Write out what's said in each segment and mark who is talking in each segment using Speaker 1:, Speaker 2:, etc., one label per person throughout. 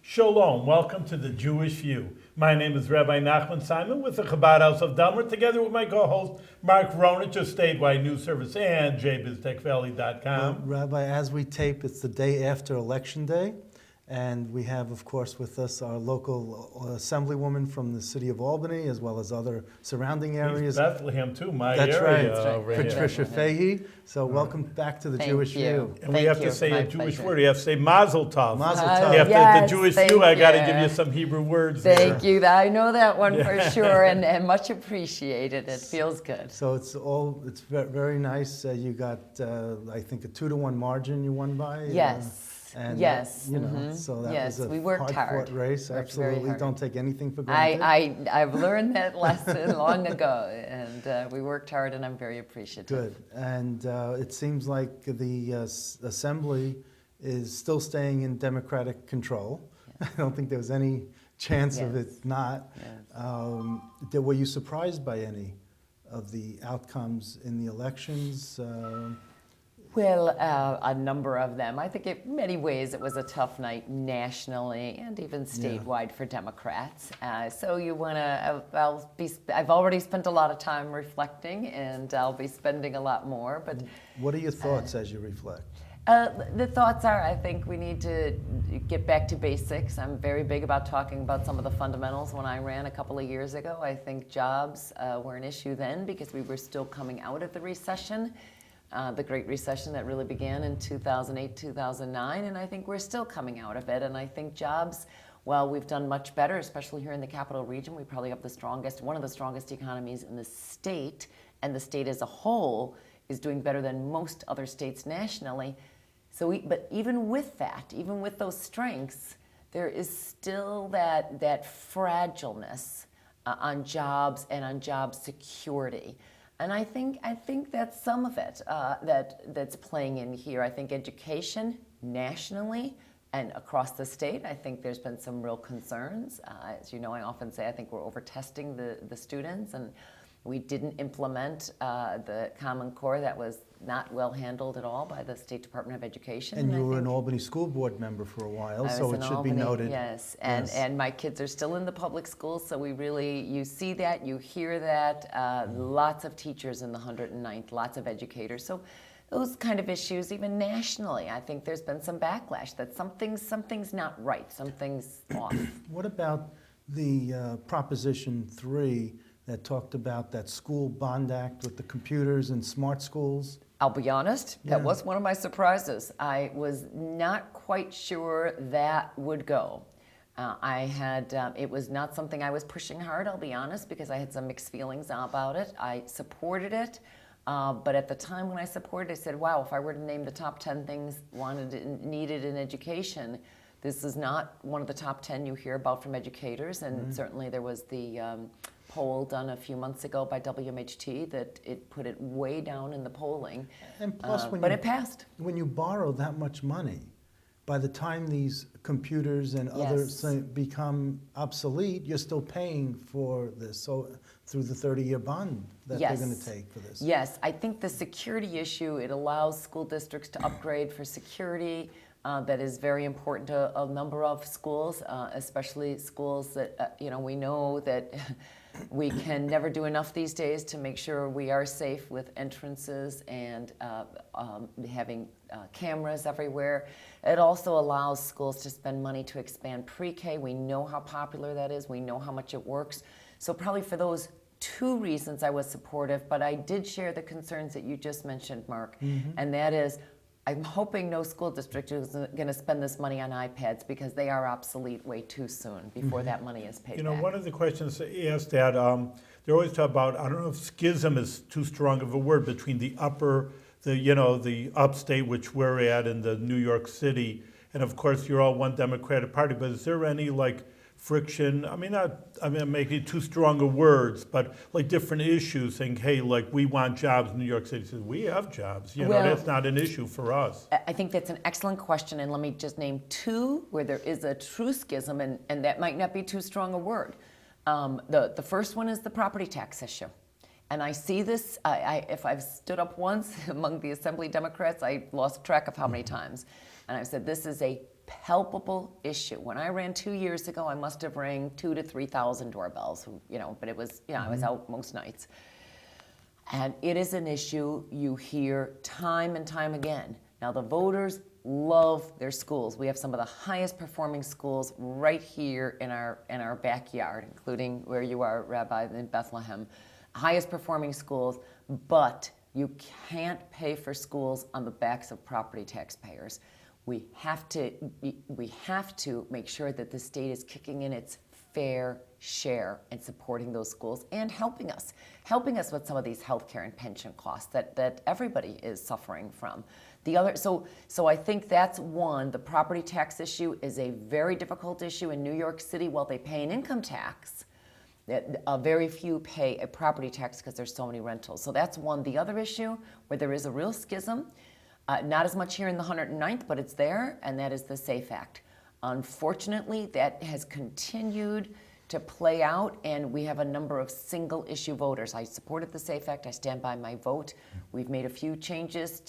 Speaker 1: Shalom, welcome to the Jewish View. My name is Rabbi Nachman Simon with the Chabad House of Delmer, together with my co-host Mark Ronich of Statewide News Service and jbiztechvalley.com.
Speaker 2: Rabbi, as we tape, it's the day after Election Day, and we have, of course, with us our local Assemblywoman from the city of Albany, as well as other surrounding areas.
Speaker 1: Bethlehem too, my
Speaker 2: That's
Speaker 1: area.
Speaker 2: That's right. Patricia Fahy. So welcome back to the Jewish View.
Speaker 1: And we have to say a Jewish word. You have to say Mazel Tov.
Speaker 2: Mazel Tov.
Speaker 1: You have
Speaker 3: Yes,
Speaker 1: the Jewish
Speaker 3: thank
Speaker 1: View. I got to
Speaker 3: you.
Speaker 1: give you some Hebrew words.
Speaker 3: Thank you. I know that one for sure, and much appreciated. It feels good.
Speaker 2: So it's very nice. You got, I think, a 2-1 margin you won by.
Speaker 3: Yes.
Speaker 2: And
Speaker 3: yes.
Speaker 2: So that
Speaker 3: yes.
Speaker 2: was a
Speaker 3: we worked hard.
Speaker 2: hard-fought race.
Speaker 3: Worked
Speaker 2: Absolutely,
Speaker 3: hard.
Speaker 2: don't take anything for granted.
Speaker 3: I've learned that lesson long ago, and we worked hard, and I'm very appreciative.
Speaker 2: Good. And it seems like the Assembly is still staying in Democratic control.
Speaker 3: Yes.
Speaker 2: I don't think there was any chance of it not.
Speaker 3: Yes.
Speaker 2: Were you surprised by any of the outcomes in the elections?
Speaker 3: Well, a number of them. I think in many ways it was a tough night nationally and even statewide for Democrats. So you want to, I've already spent a lot of time reflecting, and I'll be spending a lot more. But
Speaker 2: what are your thoughts as you reflect?
Speaker 3: The thoughts are, I think we need to get back to basics. I'm very big about talking about some of the fundamentals. When I ran a couple of years ago, I think jobs were an issue then because we were still coming out of the recession. The Great Recession that really began in 2008, 2009, and I think we're still coming out of it. And I think jobs, well, we've done much better, especially here in the capital region. We probably have one of the strongest economies in the state, and the state as a whole is doing better than most other states nationally. But even with that, even with those strengths, there is still that fragileness on jobs and on job security. And I think that's some of it that's playing in here. I think education nationally and across the state, I think there's been some real concerns. As you know, I often say I think we're over-testing the students, and we didn't implement the Common Core. That was not well handled at all by the State Department of Education.
Speaker 2: And you were an Albany school board member for a while, so it should be noted.
Speaker 3: Yes, and my kids are still in the public schools, so you see that, you hear that. Lots of teachers in the 109th, lots of educators. So those kind of issues, even nationally, I think there's been some backlash that something's not right, something's off.
Speaker 2: What about the Proposition 3 that talked about that school bond act with the computers and smart schools?
Speaker 3: I'll be honest, that was one of my surprises. I was not quite sure that would go. It was not something I was pushing hard, I'll be honest, because I had some mixed feelings about it. I supported it, but at the time when I supported it, I said, wow, if I were to name the top 10 things needed in education, this is not one of the top 10 you hear about from educators, and certainly there was the poll done a few months ago by WMHT that it put it way down in the polling.
Speaker 2: And plus,
Speaker 3: it passed.
Speaker 2: When you borrow that much money, by the time these computers and others become obsolete, you're still paying for this. So through the 30-year bond that they're going to take for this.
Speaker 3: Yes, I think the security issue, it allows school districts to upgrade for security. That is very important to a number of schools, especially schools that, we know that we can never do enough these days to make sure we are safe with entrances and having cameras everywhere. It also allows schools to spend money to expand pre-K. We know how popular that is. We know how much it works. So probably for those two reasons I was supportive, but I did share the concerns that you just mentioned, Mark, and that is, I'm hoping no school district is going to spend this money on iPads because they are obsolete way too soon before that money is paid back.
Speaker 1: One of the questions asked that they always talk about, I don't know if schism is too strong of a word, between the upstate, which we're at, in the New York City, and of course you're all one Democratic Party, but is there any friction? Maybe too strong of words, but different issues, saying, hey, we want jobs. New York City says, we have jobs. That's not an issue for us.
Speaker 3: I think that's an excellent question, and let me just name two where there is a true schism, and that might not be too strong a word. The first one is the property tax issue. And I see this, if I've stood up once among the Assembly Democrats, I lost track of how many times. And I've said this is a palpable issue. When I ran 2 years ago, I must have rang 2,000 to 3,000 doorbells, but it was, I was out most nights. And it is an issue you hear time and time again. Now, the voters love their schools. We have some of the highest performing schools right here in our backyard, including where you are, Rabbi, in Bethlehem. Highest performing schools, but you can't pay for schools on the backs of property taxpayers. We have to make sure that the state is kicking in its fair share and supporting those schools and helping us with some of these healthcare and pension costs that everybody is suffering from. So I think that's one. The property tax issue is a very difficult issue in New York City. While they pay an income tax, very few pay a property tax because there's so many rentals. So that's one. The other issue where there is a real schism, not as much here in the 109th, but it's there, and that is the SAFE Act. Unfortunately, that has continued to play out, and we have a number of single-issue voters. I supported the SAFE Act. I stand by my vote. We've made a few changes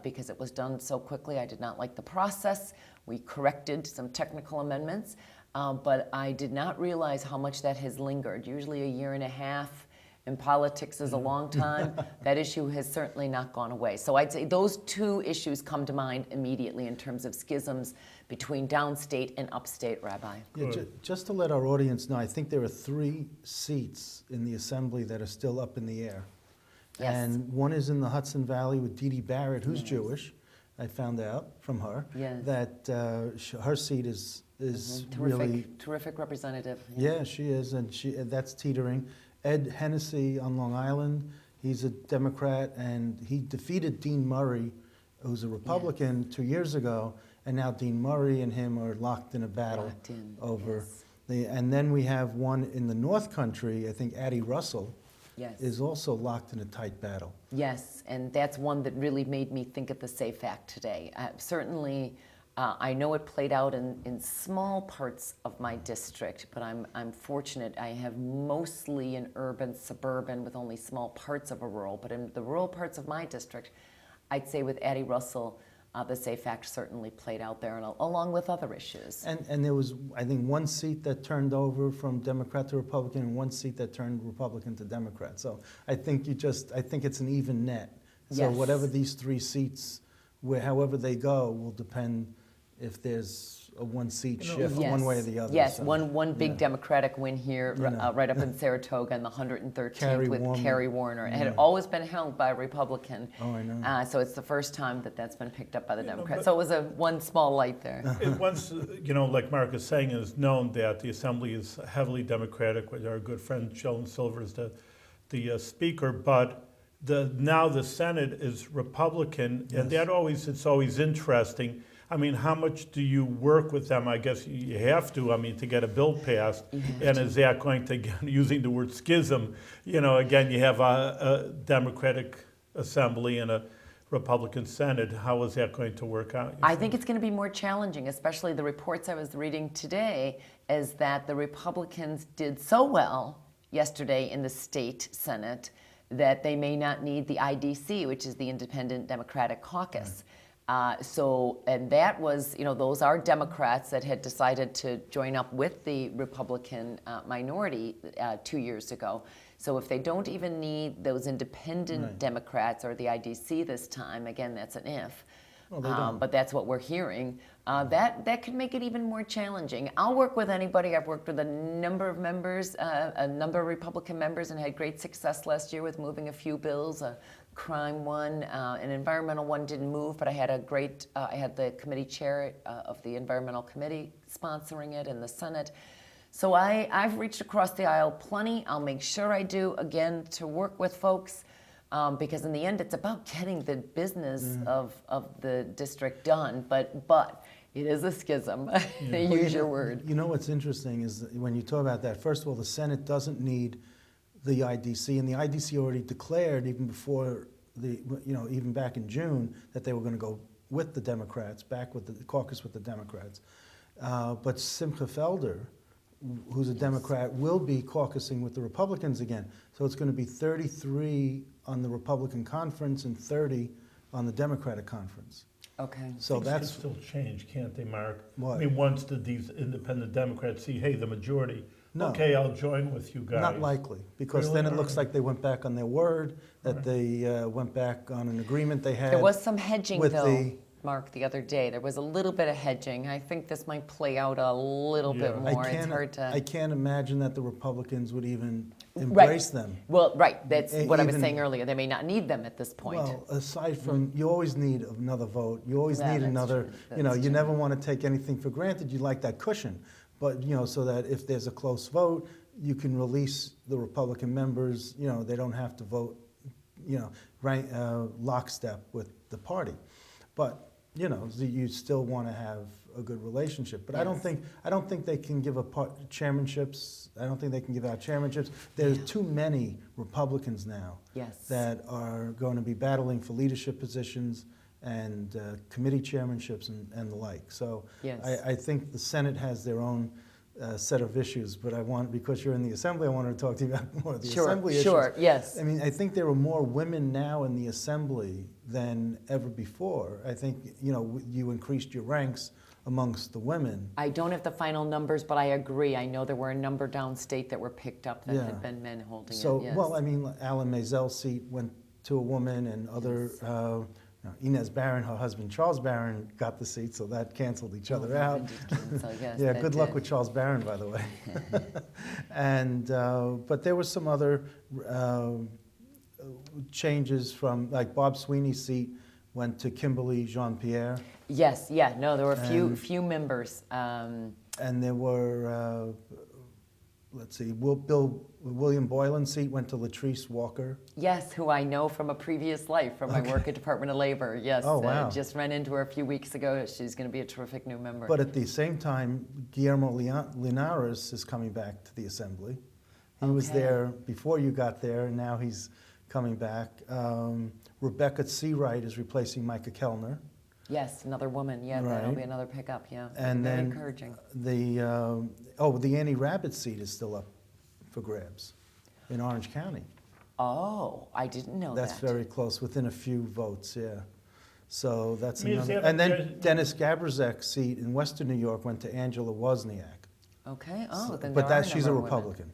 Speaker 3: because it was done so quickly. I did not like the process. We corrected some technical amendments, but I did not realize how much that has lingered. Usually a year and a half in politics is a long time. That issue has certainly not gone away. So I'd say those two issues come to mind immediately in terms of schisms between downstate and upstate, Rabbi.
Speaker 2: Yeah, just to let our audience know, I think there are 3 seats in the assembly that are still up in the air.
Speaker 3: Yes.
Speaker 2: And one is in the Hudson Valley with Dee Dee Barrett, who's Jewish. I found out from her that her seat is really
Speaker 3: terrific representative.
Speaker 2: Yeah, she is, and that's teetering. Ed Hennessy on Long Island, he's a Democrat, and he defeated Dean Murray, who's a Republican, 2 years ago, and now Dean Murray and him are locked in a battle over and then we have one in the North Country, I think Addie Russell is also locked in a tight battle.
Speaker 3: Yes, and that's one that really made me think of the SAFE Act today. Certainly, I know it played out in small parts of my district, but I'm fortunate. I have mostly an urban, suburban with only small parts of a rural, but in the rural parts of my district, I'd say with Addie Russell, the SAFE Act certainly played out there, and along with other issues.
Speaker 2: And there was, I think, one seat that turned over from Democrat to Republican, and one seat that turned Republican to Democrat. So I think I think it's an even net. So whatever these 3 seats, however they go, will depend if there's a one-seat shift one way or the other.
Speaker 3: Yes,
Speaker 2: so,
Speaker 3: one big Democratic win here, right up in Saratoga in the 113th with Kerry Warner. It had always been held by a Republican.
Speaker 2: Oh, I know.
Speaker 3: So it's the first time that's been picked up by the Democrats. So it was one small light there.
Speaker 1: Once, like Mark is saying, is known that the Assembly is heavily Democratic, with our good friend Sheldon Silver is the Speaker, but now the Senate is Republican, and it's always interesting. I mean, how much do you work with them? I guess you have to, to get a bill passed. And is that going to, using the word schism, again, you have a Democratic Assembly and a Republican Senate. How is that going to work out?
Speaker 3: I think it's going to be more challenging, especially the reports I was reading today, is that the Republicans did so well yesterday in the state Senate that they may not need the IDC, which is the Independent Democratic Caucus. And that was, those are Democrats that had decided to join up with the Republican minority 2 years ago. So if they don't even need those independent Democrats or the IDC this time, again, that's an if. Well, but that's what we're hearing. That could make it even more challenging. I'll work with anybody. I've worked with a number of members, a number of Republican members, and had great success last year with moving a few bills. Crime one, an environmental one didn't move, but I had I had the committee chair of the environmental committee sponsoring it in the Senate. So I've reached across the aisle plenty. I'll make sure I do, again, to work with folks, because in the end, it's about getting the business of the district done, but it is a schism, to use your word.
Speaker 2: You know what's interesting is that when you talk about that, first of all, the Senate doesn't need the IDC, and the IDC already declared even before even back in June that they were going to go with the Democrats, back with the caucus with the Democrats. But Simcha Felder, who's a Democrat, will be caucusing with the Republicans again. So it's going to be 33 on the Republican conference and 30 on the Democratic conference.
Speaker 3: Okay.
Speaker 2: So
Speaker 1: Things
Speaker 2: that's
Speaker 1: can still change, can't they, Mark?
Speaker 2: What?
Speaker 1: I mean, once these independent Democrats see, hey, the majority,
Speaker 2: No.
Speaker 1: okay, I'll join with you guys.
Speaker 2: not likely, because
Speaker 1: Really?
Speaker 2: then it
Speaker 1: All
Speaker 2: looks
Speaker 1: right.
Speaker 2: like they went back on their word, that
Speaker 1: Right.
Speaker 2: they went back on an agreement they had.
Speaker 3: There was some hedging,
Speaker 2: with
Speaker 3: though,
Speaker 2: the-
Speaker 3: Mark, the other day. There was a little bit of hedging. I think this might play out a little bit
Speaker 1: Yeah.
Speaker 3: more. It's hard to.
Speaker 2: I can't imagine that the Republicans would even
Speaker 3: Right.
Speaker 2: embrace them.
Speaker 3: Well, right. That's what I was
Speaker 2: Even-
Speaker 3: saying earlier. They may not need them at this point.
Speaker 2: Well, aside from, you always need another vote. You always
Speaker 3: Yeah,
Speaker 2: need
Speaker 3: that's
Speaker 2: another,
Speaker 3: true.
Speaker 2: you know,
Speaker 3: That's
Speaker 2: you
Speaker 3: true.
Speaker 2: never want to take anything for granted. You like that cushion. But, you know, so that if there's a close vote, you can release the Republican members, you know, they don't have to vote, you know, lockstep with the party. But, you know, you still want to have a good relationship. But I don't think they can give chairmanships. I don't think they can give out chairmanships. There's too many Republicans now
Speaker 3: Yes.
Speaker 2: that are going to be battling for leadership positions and committee chairmanships and the like. So
Speaker 3: Yes.
Speaker 2: I think the Senate has their own set of issues, but because you're in the Assembly, I wanted to talk to you about more of the Assembly issues.
Speaker 3: Sure, yes.
Speaker 2: I mean, I think there are more women now in the Assembly than ever before. I think, you know, you increased your ranks amongst the women.
Speaker 3: I don't have the final numbers, but I agree. I know there were a number downstate that were picked up that
Speaker 2: Yeah.
Speaker 3: had been men holding
Speaker 2: So,
Speaker 3: it. Yes.
Speaker 2: well, I mean, Alan Maisel's seat went to a woman, and other, Inez Barron, her husband Charles Barron, got the seat, so that canceled each other
Speaker 3: Oh,
Speaker 2: out.
Speaker 3: that did cancel, yes,
Speaker 2: Yeah,
Speaker 3: that
Speaker 2: good luck
Speaker 3: did.
Speaker 2: with Charles Barron, by the way. And, but there was some other changes from, like Bob Sweeney's seat went to Kimberly Jean-Pierre,
Speaker 3: Yes, yeah, no, there were
Speaker 2: And-
Speaker 3: few members.
Speaker 2: and there were, let's see, William Boylan's seat went to Latrice Walker.
Speaker 3: Yes, who I know from a previous life, from my work at Department of Labor. Yes,
Speaker 2: Oh, wow.
Speaker 3: just ran into her a few weeks ago. She's going to be a terrific new member.
Speaker 2: But at the same time, Guillermo Linares is coming back to the Assembly. He was
Speaker 3: Okay.
Speaker 2: there before you got there, and now he's coming back. Rebecca Seawright is replacing Micah Kellner.
Speaker 3: Yes, another woman. Yeah, that'll
Speaker 2: Right.
Speaker 3: be another pickup. Yeah,
Speaker 2: And
Speaker 3: very
Speaker 2: then
Speaker 3: encouraging.
Speaker 2: the Annie Rabbit seat is still up for grabs in Orange County.
Speaker 3: Oh, I didn't know
Speaker 2: That's
Speaker 3: that.
Speaker 2: very close, within a few votes, yeah. So that's
Speaker 1: I mean, is
Speaker 2: another.
Speaker 1: there-
Speaker 2: And then
Speaker 1: there's-
Speaker 2: Dennis Gabrzak's seat in Western New York went to Angela Wozniak.
Speaker 3: Okay. Oh, then
Speaker 2: But
Speaker 3: there are
Speaker 2: she's a
Speaker 3: number of women.
Speaker 2: Republican.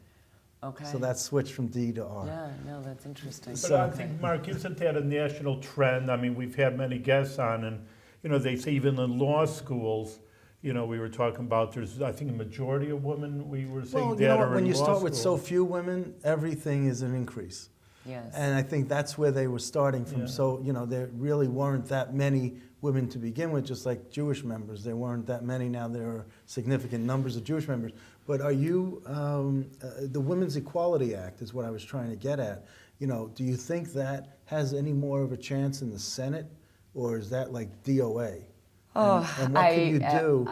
Speaker 3: Okay.
Speaker 2: So that switched from D to R.
Speaker 3: Yeah, no, that's interesting.
Speaker 1: But
Speaker 2: So-
Speaker 1: I think, Mark, isn't that a national trend? I mean, we've had many guests on, and, you know, they say even in law schools, you know, we were talking about, there's, I think, a majority of women, we were saying
Speaker 2: Well,
Speaker 1: that
Speaker 2: you know
Speaker 1: are
Speaker 2: what,
Speaker 1: in
Speaker 2: when you
Speaker 1: law
Speaker 2: start with so
Speaker 1: school.
Speaker 2: few women, everything is an increase.
Speaker 3: Yes.
Speaker 2: And I think that's where they were starting from.
Speaker 1: Yeah.
Speaker 2: So, you know, there really weren't that many women to begin with, just like Jewish members. There weren't that many. Now there are significant numbers of Jewish members. But are you, the Women's Equality Act is what I was trying to get at. You know, do you think that has any more of a chance in the Senate, or is that like DOA? And what can you do,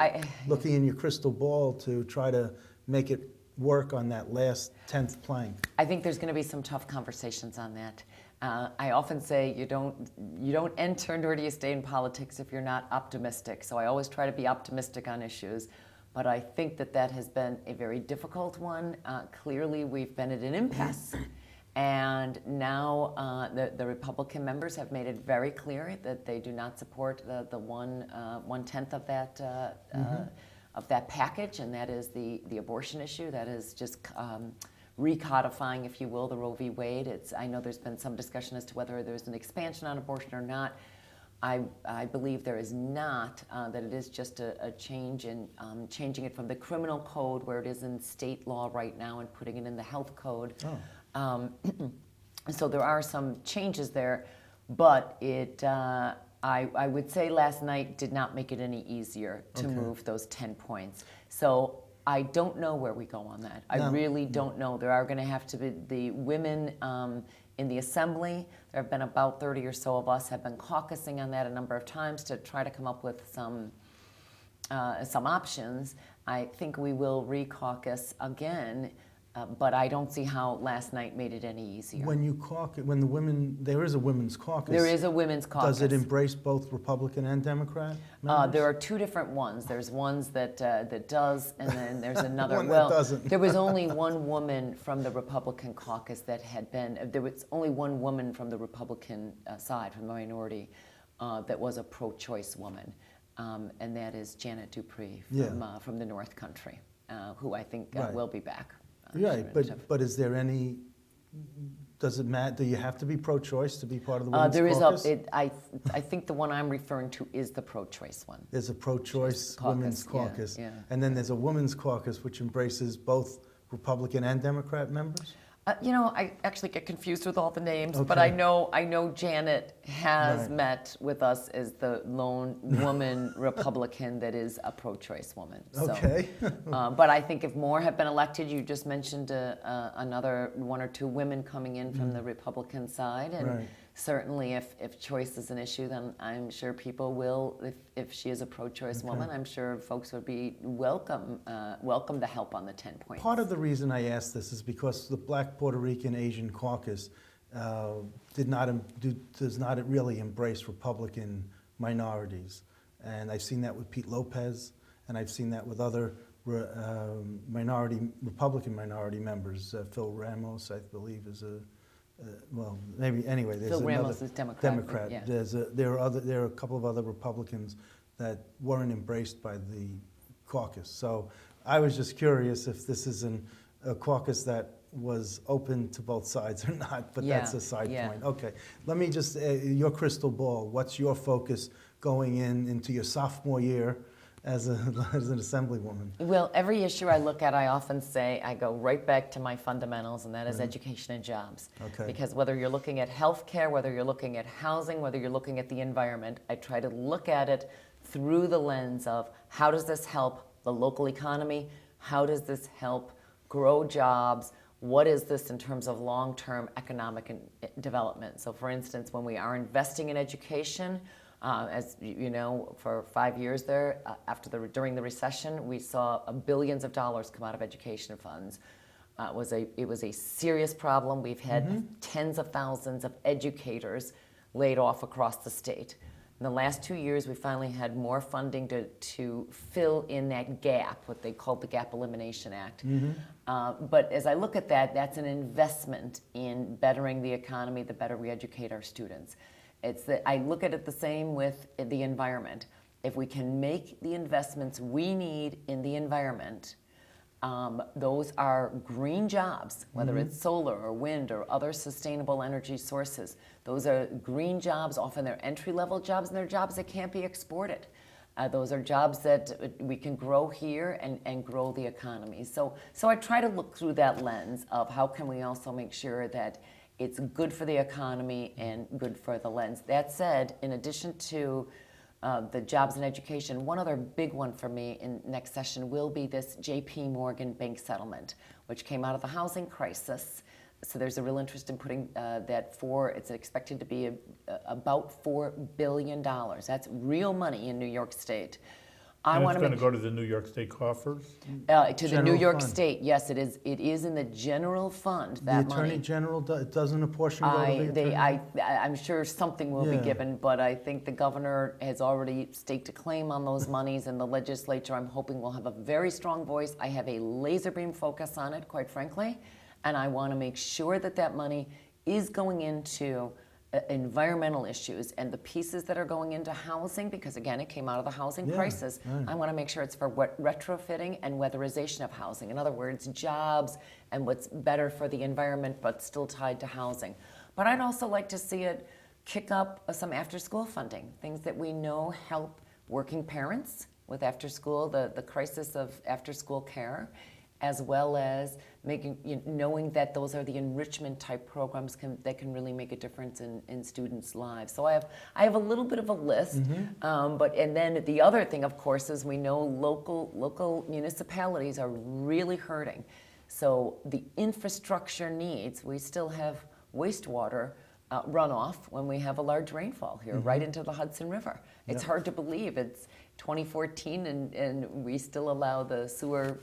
Speaker 2: looking in your crystal ball, to try to make it work on that last 10th plank?
Speaker 3: I think there's going to be some tough conversations on that. I often say you don't enter nor do you stay in politics if you're not optimistic. So I always try to be optimistic on issues. But I think that has been a very difficult one. Clearly, we've been at an impasse. And now the Republican members have made it very clear that they do not support the 1/10 of that package, and that is the abortion issue. That is just recodifying, if you will, the Roe v. Wade. I know there's been some discussion as to whether there's an expansion on abortion or not. I believe there is not, that it is just a change in changing it from the criminal code, where it is in state law right now, and putting it in the health code.
Speaker 2: Oh.
Speaker 3: So there are some changes there, but I would say last night did not make it any easier to
Speaker 2: Okay.
Speaker 3: move those 10 points. So I don't know where we go on that. I
Speaker 2: No.
Speaker 3: really don't know. There are going to have to be the women in the Assembly. There have been about 30 or so of us have been caucusing on that a number of times to try to come up with some options. I think we will re-caucus again, but I don't see how last night made it any easier.
Speaker 2: When you caucus, when the women, there is a women's caucus.
Speaker 3: There is a women's caucus.
Speaker 2: Does it embrace both Republican and Democrat members?
Speaker 3: There are two different ones. There's ones that does, and then there's another.
Speaker 2: One that
Speaker 3: well,
Speaker 2: doesn't.
Speaker 3: there was only one woman from the Republican caucus that had been. There was only one woman from the Republican side, from the minority. that was a pro-choice woman, and that is Janet Dupree from the North Country, who I think will be back.
Speaker 2: Right, but is there any? Does it matter? Do you have to be pro-choice to be part of the women's caucus?
Speaker 3: I think the one I'm referring to is the pro-choice one.
Speaker 2: There's a pro-choice women's caucus,
Speaker 3: yeah.
Speaker 2: And then there's a women's caucus which embraces both Republican and Democrat members?
Speaker 3: I actually get confused with all the names,
Speaker 2: Okay.
Speaker 3: but I know Janet has met with us as the lone woman Republican that is a pro-choice woman. So,
Speaker 2: Okay.
Speaker 3: but I think if more have been elected, you just mentioned another one or two women coming in from the Republican side, and certainly if choice is an issue, then I'm sure people will, if she is a pro-choice woman, I'm sure folks would be welcome to help on the 10 points.
Speaker 2: Part of the reason I ask this is because the Black Puerto Rican Asian Caucus does not really embrace Republican minorities. And I've seen that with Pete Lopez, and I've seen that with other Republican minority members. Phil Ramos, I believe, is maybe anyway. There's
Speaker 3: Phil Ramos is Democrat. Yeah.
Speaker 2: There are a couple of other Republicans that weren't embraced by the caucus. So I was just curious if this is a caucus that was open to both sides or not, but that's a side point. Okay, let me just, your crystal ball, what's your focus going into your sophomore year as an assemblywoman?
Speaker 3: Well, every issue I look at, I often say, I go right back to my fundamentals, and that is education and jobs.
Speaker 2: Okay.
Speaker 3: Because whether you're looking at healthcare, whether you're looking at housing, whether you're looking at the environment, I try to look at it through the lens of how does this help the local economy? How does this help grow jobs? What is this in terms of long-term economic development? So for instance, when we are investing in education, as you know, for 5 years there, during the recession, we saw billions of dollars come out of education funds. It was a serious problem. We've had tens of thousands of educators laid off across the state. In the last 2 years, we finally had more funding to fill in that gap, what they called the Gap Elimination Act. But as I look at that, that's an investment in bettering the economy, the better we educate our students. I look at it the same with the environment. If we can make the investments we need in the environment, those are green jobs, whether it's solar or wind or other sustainable energy sources. Those are green jobs, often they're entry-level jobs, and they're jobs that can't be exported. Those are jobs that we can grow here and grow the economy. So I try to look through that lens of how can we also make sure that it's good for the economy and good for the lens. That said, in addition to the jobs and education, one other big one for me in next session will be this J.P. Morgan bank settlement, which came out of the housing crisis. So there's a real interest in putting it's expected to be about $4 billion. That's real money in New York State.
Speaker 1: And it's going to go to the New York State coffers?
Speaker 3: To the New York State, yes, it is. It is in the general fund, that
Speaker 2: the Attorney
Speaker 3: money.
Speaker 2: General, doesn't a portion go to the Attorney?
Speaker 3: I'm sure something will be given, but I think the governor has already staked a claim on those monies, and the legislature, I'm hoping, will have a very strong voice. I have a laser beam focus on it, quite frankly, and I want to make sure that that money is going into environmental issues and the pieces that are going into housing, because again, it came out of the housing crisis. Right. I want to make sure it's for retrofitting and weatherization of housing. In other words, jobs and what's better for the environment, but still tied to housing. But I'd also like to see it kick up some after-school funding, things that we know help working parents with after-school, the crisis of after-school care, as well as knowing that those are the enrichment type programs that can really make a difference in students' lives. So I have a little bit of a list, and then the other thing, of course, is we know local municipalities are really hurting. So the infrastructure needs, we still have wastewater runoff when we have a large rainfall here, right into the Hudson River. It's hard to believe it's 2014 and we still allow the sewer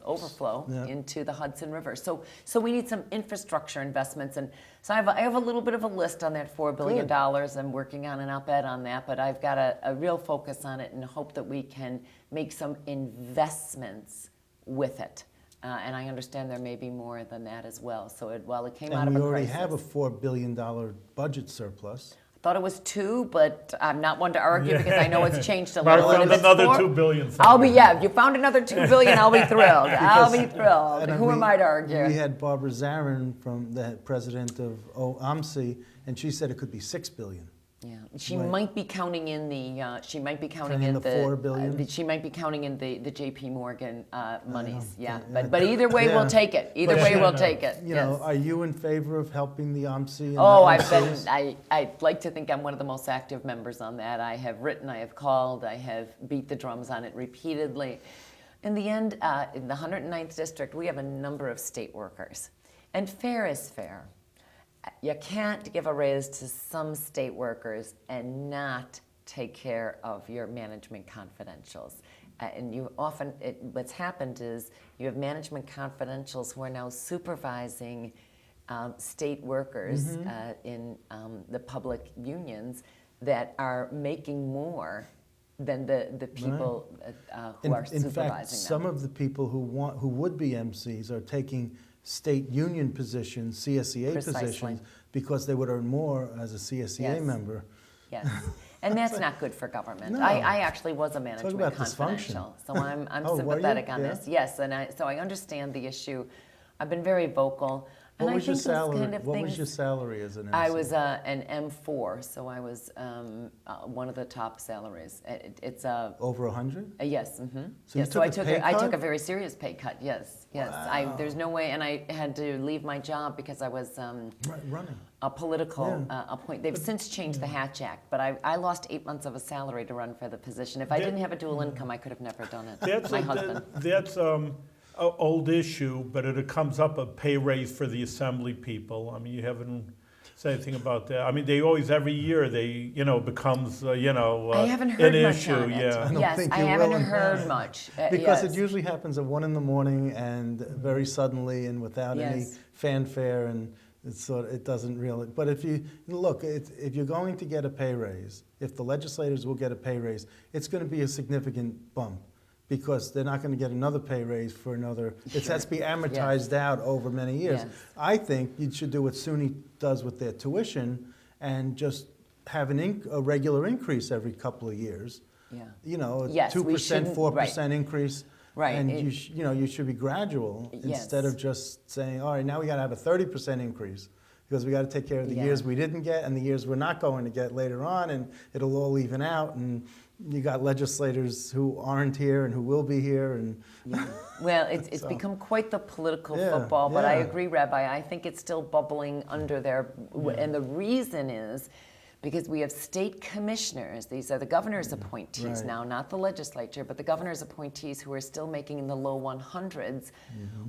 Speaker 3: overflow into the Hudson River. So we need some infrastructure investments, and so I have a little bit of a list on that $4 billion. I'm working on an op-ed on that, but I've got a real focus on it and hope that we can make some investments with it. And I understand there may be more than that as well. So while it came out of a crisis.
Speaker 2: And we already have a $4 billion budget surplus.
Speaker 3: Thought it was 2, but I'm not one to argue because I know it's changed a
Speaker 1: Mark
Speaker 3: little. And
Speaker 1: found
Speaker 3: if it's
Speaker 1: another
Speaker 3: 4,
Speaker 1: $2 billion.
Speaker 3: if you found another $2 billion, I'll be thrilled. I'll be thrilled.
Speaker 2: And
Speaker 3: Who am I to argue?
Speaker 2: We had Barbara Zarin from the president of OMC, and she said it could be $6 billion.
Speaker 3: Yeah, she
Speaker 2: Right.
Speaker 3: might be counting in the. She might be counting
Speaker 2: Counting
Speaker 3: in
Speaker 2: the $4 billion?
Speaker 3: she might be counting in the J.P. Morgan monies. Yeah,
Speaker 2: yeah.
Speaker 3: but either way,
Speaker 2: Yeah.
Speaker 3: we'll take it. Either
Speaker 1: But
Speaker 3: way,
Speaker 1: you
Speaker 3: we'll
Speaker 1: know,
Speaker 3: take it.
Speaker 2: You
Speaker 3: yes.
Speaker 2: know, are you in favor of helping the OMC? And
Speaker 3: Oh,
Speaker 2: the
Speaker 3: I've been.
Speaker 2: MCs?
Speaker 3: I'd like to think I'm one of the most active members on that. I have written, I have called, I have beat the drums on it repeatedly. In the end, in the 109th district, we have a number of state workers, and fair is fair. You can't give a raise to some state workers and not take care of your management confidentials. And you often, what's happened is you have management confidentials who are now supervising state workers in the public unions that are making more than the people who are
Speaker 2: In
Speaker 3: supervising
Speaker 2: fact,
Speaker 3: them.
Speaker 2: some of the people who would be MCs are taking state union positions, CSEA
Speaker 3: Precisely.
Speaker 2: positions, because they would earn more as a CSEA
Speaker 3: Yes.
Speaker 2: member.
Speaker 3: Yes, and that's not good for government.
Speaker 2: No.
Speaker 3: I actually was a management
Speaker 2: about dysfunction.
Speaker 3: confidential, so I'm
Speaker 2: Oh, were you?
Speaker 3: sympathetic on
Speaker 2: Yeah.
Speaker 3: this. Yes, and so I understand the issue. I've been very vocal. And
Speaker 2: What
Speaker 3: I
Speaker 2: was your
Speaker 3: think those
Speaker 2: salary?
Speaker 3: kind of
Speaker 2: What was
Speaker 3: things-
Speaker 2: your salary as an MC?
Speaker 3: I was an M4, so I was one of the top salaries. It's a
Speaker 2: Over 100?
Speaker 3: yes.
Speaker 2: So you
Speaker 3: yes,
Speaker 2: took
Speaker 3: I
Speaker 2: a
Speaker 3: took
Speaker 2: pay
Speaker 3: I took
Speaker 2: cut?
Speaker 3: a very serious pay cut. Yes, yes.
Speaker 2: Wow.
Speaker 3: There's no way, and I had to leave my job because I was
Speaker 2: Running.
Speaker 3: a political
Speaker 2: Yeah.
Speaker 3: appointment. They've since changed the Hatch Act, but I lost 8 months of a salary to run for the position. If I didn't have a dual income, I could have never done it. My husband.
Speaker 1: That's a old issue, but it comes up a pay raise for the assembly people. I mean, you haven't said anything about that. I mean, they always every year becomes
Speaker 3: I haven't heard
Speaker 1: an
Speaker 3: much
Speaker 1: issue.
Speaker 3: on it.
Speaker 1: Yeah.
Speaker 2: don't
Speaker 3: Yes,
Speaker 2: think
Speaker 3: I
Speaker 2: you
Speaker 3: haven't
Speaker 2: will.
Speaker 3: heard much.
Speaker 2: Because
Speaker 3: yes.
Speaker 2: it usually happens at 1 in the morning and very suddenly and without any
Speaker 3: Yes.
Speaker 2: fanfare, and it doesn't really. But if you look, if you're going to get a pay raise, if the legislators will get a pay raise, it's going to be a significant bump, because they're not going to get another pay raise for another. It has to be amortized out over many years.
Speaker 3: Yes.
Speaker 2: I think you should do what SUNY does with their tuition and just have a regular increase every couple of years.
Speaker 3: Yeah.
Speaker 2: You know,
Speaker 3: Yes, we
Speaker 2: 2%,
Speaker 3: shouldn't-
Speaker 2: 4% increase.
Speaker 3: Right,
Speaker 2: And
Speaker 3: it-
Speaker 2: you should be gradual instead of just saying, all right, now we got to have a 30% increase, because we got to take care of the
Speaker 3: Yeah.
Speaker 2: years we didn't get and the years we're not going to get later on, and it'll all even out. And you got legislators who aren't here and who will be here, and
Speaker 3: Well, it's
Speaker 2: So-
Speaker 3: become quite the political
Speaker 2: Yeah,
Speaker 3: football, but I
Speaker 2: yeah.
Speaker 3: agree, Rabbi. I think it's still bubbling under there. And the reason is because we have state commissioners. These are the governor's appointees
Speaker 2: Right.
Speaker 3: now, not the legislature, but the governor's appointees who are still making in the low 100s,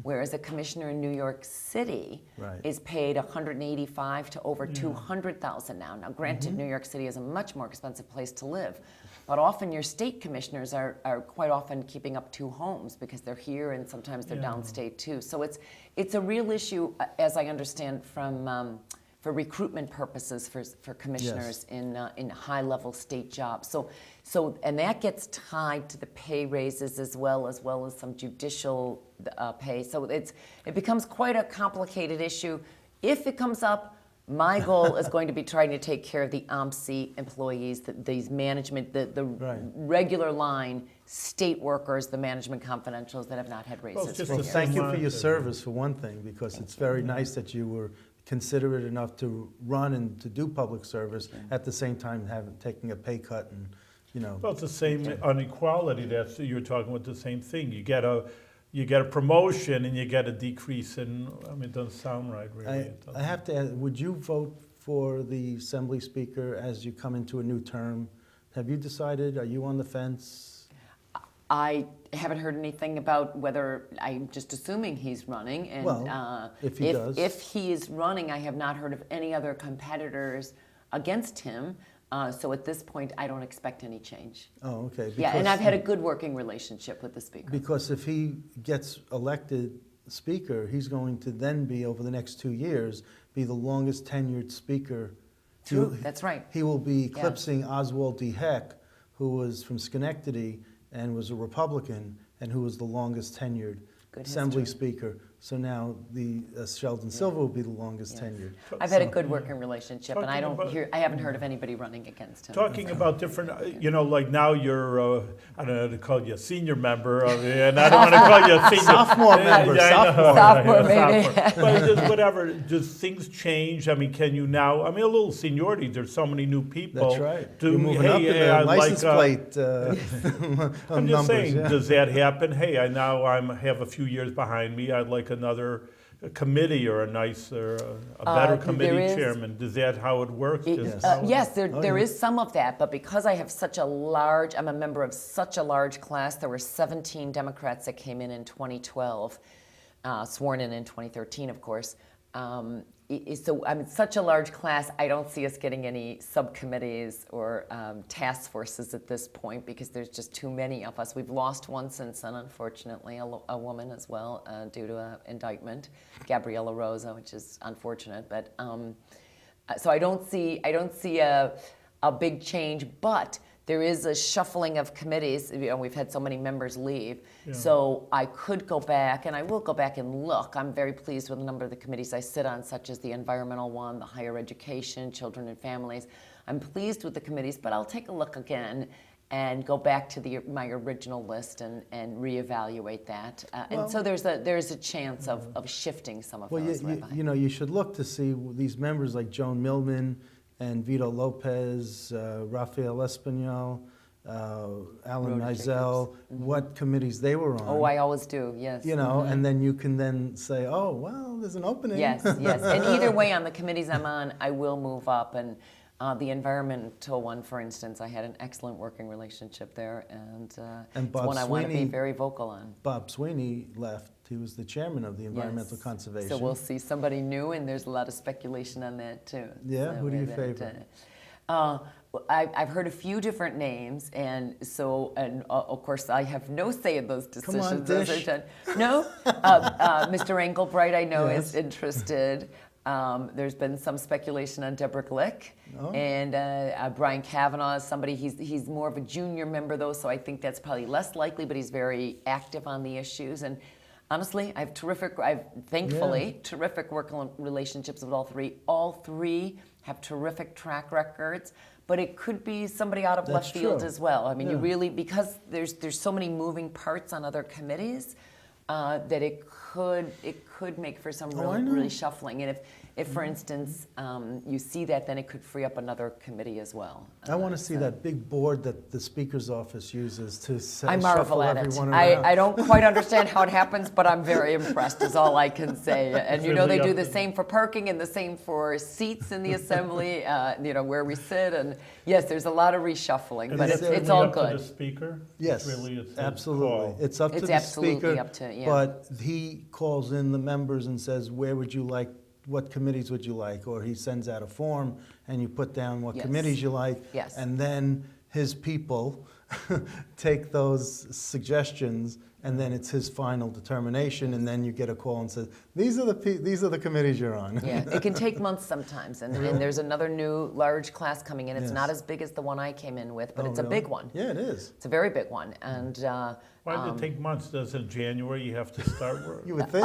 Speaker 3: whereas a commissioner in New York City
Speaker 2: Right.
Speaker 3: is paid $185 to over $200,000 now. Now, granted, New York City is a much more expensive place to live, but often your state commissioners are quite often keeping up 2 homes because they're here and sometimes they're downstate too. So it's a real issue, as I understand, from for recruitment purposes for commissioners in high-level state jobs. So and that gets tied to the pay raises as well as some judicial pay. So it becomes quite a complicated issue. If it comes up, my goal is going to be trying to take care of the OMC employees, these management, the
Speaker 2: Right.
Speaker 3: regular line state workers, the management confidentials that have not had
Speaker 1: Well,
Speaker 3: raises
Speaker 1: it's just
Speaker 3: for
Speaker 2: well,
Speaker 1: the
Speaker 3: years.
Speaker 2: thank you for
Speaker 1: line
Speaker 2: your
Speaker 1: to-
Speaker 2: service, for one thing, because it's very nice that you were considerate enough to run and to do public service at the same time taking a pay cut, and
Speaker 1: Well, it's the same inequality. That's you're talking about the same thing. You get a promotion and you get a decrease in. I mean, it doesn't sound right, really. It
Speaker 2: I
Speaker 1: doesn't.
Speaker 2: have to ask, would you vote for the Assembly Speaker as you come into a new term? Have you decided? Are you on the fence?
Speaker 3: I haven't heard anything about whether, I'm just assuming he's running. And
Speaker 2: Well, if he does.
Speaker 3: If he is running, I have not heard of any other competitors against him. So at this point, I don't expect any change.
Speaker 2: Oh, okay.
Speaker 3: Yeah, and I've had a good working relationship with the speaker.
Speaker 2: Because if he gets elected Speaker, he's going to then be, over the next 2 years, be the longest tenured Speaker.
Speaker 3: True, that's right.
Speaker 2: He will be eclipsing Oswald D. Heck, who was from Schenectady and was a Republican, and who was the longest tenured
Speaker 3: Good
Speaker 2: Assembly
Speaker 3: history.
Speaker 2: Speaker. So now the Sheldon Silver will be the longest tenured.
Speaker 3: I've had a good working relationship, and
Speaker 1: Talking
Speaker 3: I haven't heard of anybody running against him.
Speaker 1: Talking about different, like now you're, I don't know how to call you a senior member, and I don't want to call you a senior.
Speaker 2: Sophomore member,
Speaker 1: Yeah, I know.
Speaker 3: Sophomore, maybe.
Speaker 1: But just whatever, just things change. I mean, can you now, I mean, a little seniority, there's so many new people.
Speaker 2: That's right. You're moving up in the
Speaker 1: I
Speaker 2: license plate
Speaker 1: I'm just
Speaker 2: numbers,
Speaker 1: saying,
Speaker 2: yeah.
Speaker 1: does that happen? Hey, I have a few years behind me. I'd like another committee or a better committee chairman. Is that how it works?
Speaker 3: Yes, there is some of that, but because I have I'm a member of such a large class, there were 17 Democrats that came in 2012, sworn in 2013, of course. So I'm such a large class, I don't see us getting any subcommittees or task forces at this point because there's just too many of us. We've lost one since then, unfortunately, a woman as well due to an indictment, Gabriella Rosa, which is unfortunate. But so I don't see a big change, but there is a shuffling of committees. We've had so many members leave. Yeah. So I could go back, and I will go back and look. I'm very pleased with a number of the committees I sit on, such as the environmental one, the higher education, children and families. I'm pleased with the committees, but I'll take a look again and go back to my original list and reevaluate that. And so there's a chance of shifting some of those.
Speaker 2: You should look to see these members like Joan Millman and Vito Lopez, Rafael Espinal, Alan Nizell, what committees they were on.
Speaker 3: Oh, I always do, yes.
Speaker 2: And then you can then say, oh, well, there's an opening.
Speaker 3: Yes. And either way, on the committees I'm on, I will move up. And the environmental one, for instance, I had an excellent working relationship there, and it's one I want to be very vocal on. Bob
Speaker 2: Sweeney left. He was the chairman of the Environmental Conservation.
Speaker 3: So we'll see somebody new, and there's a lot of speculation on that too.
Speaker 2: Yeah, who do you favor?
Speaker 3: I've heard a few different names, and of course I have no say in those decisions.
Speaker 2: Come on, Dish.
Speaker 3: No, Mr. Engelbright I know is interested. There's been some speculation on Deborah Glick, and Brian Kavanaugh is somebody, he's more of a junior member though, so I think that's probably less likely, but he's very active on the issues. And honestly, I have terrific working relationships with all three. All three have terrific track records, but it could be somebody out of left field as well. I mean, you really, because there's so many moving parts on other committees, that it could make for some really shuffling. And if for instance, you see that, then it could free up another committee as well.
Speaker 2: I want to see that big board that the Speaker's office uses to
Speaker 3: I marvel
Speaker 2: shuffle
Speaker 3: at
Speaker 2: everyone
Speaker 3: it.
Speaker 2: around.
Speaker 3: I don't quite understand how it happens, but I'm very impressed is all I can say. And they do the same for parking and the same for seats in the assembly, where we sit. And yes, there's a lot of reshuffling, but it's all good.
Speaker 1: To the Speaker?
Speaker 2: Yes, absolutely.
Speaker 1: Call.
Speaker 2: It's up to the Speaker,
Speaker 3: up to,
Speaker 2: but he calls in the members and says, where would you like, what committees would you like? Or he sends out a form and you put down what committees you like.
Speaker 3: Yes.
Speaker 2: And then his people take those suggestions, and then it's his final determination, and then you get a call and says, these are the committees you're on.
Speaker 3: Yeah, it can take months sometimes, and there's another new large class coming in. It's not as big as the one I came in with, but it's a big one.
Speaker 2: Yeah, it is.
Speaker 3: It's a very big one, and
Speaker 1: why did it take months? Does in January you have to start work?
Speaker 2: You would think.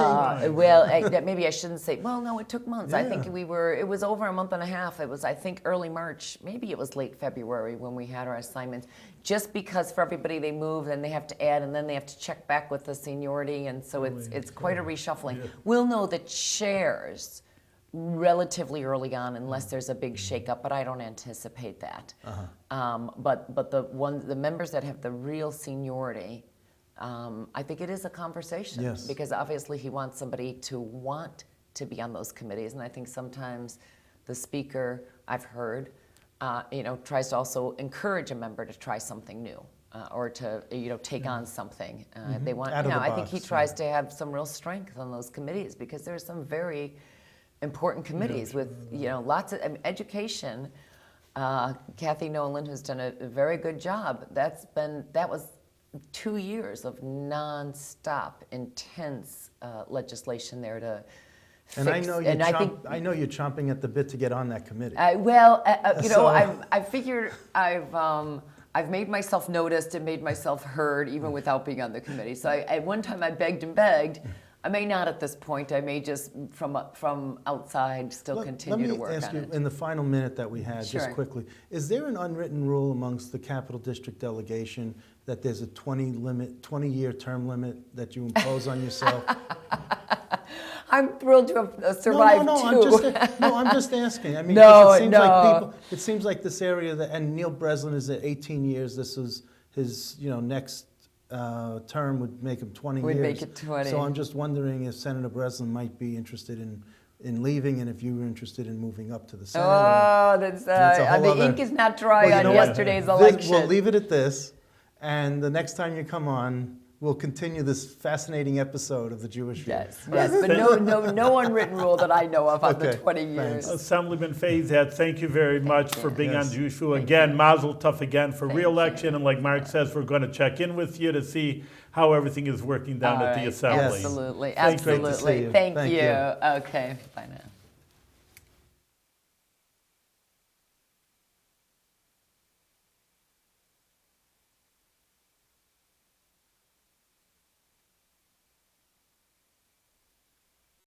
Speaker 3: Maybe I shouldn't say. Well, no, it took months.
Speaker 2: Yeah.
Speaker 3: I think it was over a month and a half. It was, I think, early March. Maybe it was late February when we had our assignments. Just because for everybody they move, and they have to add, and then they have to check back with the seniority, and so it's quite a reshuffling. Yeah. We'll know the chairs relatively early on, unless there's a big shakeup, but I don't anticipate that. But the members that have the real seniority, I think it is a conversation.
Speaker 2: Yes.
Speaker 3: Because obviously he wants somebody to want to be on those committees, and I think sometimes the Speaker, I've heard, tries to also encourage a member to try something new, or to take on something they want. I think he tries to have some real strength on those committees, because there's some very important committees with lots of education. Kathy Nolan, who's done a very good job. That was 2 years of nonstop, intense legislation there to fix.
Speaker 2: And I know you're chomping at the bit to get on that committee.
Speaker 3: I figured I've made myself noticed and made myself heard even without being on the committee. So at one time I begged and begged. I may not at this point. I may just from outside still continue to work on it.
Speaker 2: Let me ask you, in the final minute that we had, just quickly, is there an unwritten rule amongst the Capital District delegation that there's a 20-year term limit that you impose on yourself?
Speaker 3: I'm thrilled to have survived two.
Speaker 2: I'm just asking. I mean,
Speaker 3: No,
Speaker 2: it seems
Speaker 3: no.
Speaker 2: like it seems like this area and Neil Breslin is at 18 years. This is his, next term would make him 20
Speaker 3: Would
Speaker 2: years.
Speaker 3: make it 20.
Speaker 2: So I'm just wondering if Senator Breslin might be interested in leaving, and if you were interested in moving up to the Senate.
Speaker 3: Oh,
Speaker 2: that's
Speaker 3: the ink is not dry on yesterday's election.
Speaker 2: We'll leave it at this, and the next time you come on, we'll continue this fascinating episode of the Jewish View.
Speaker 3: Yes, but no unwritten rule that I know of on the 20 years.
Speaker 2: Thanks.
Speaker 1: Assemblyman Fahy, thank you very much for being on Jewish View. Again, Mazel Tov again for re-election. And like Mark says, we're going to check in with you to see how everything is working down at the Assembly.
Speaker 3: Absolutely,
Speaker 2: Great to see you.
Speaker 3: Thank
Speaker 2: Thank
Speaker 3: you.
Speaker 2: you.
Speaker 3: Okay, bye now.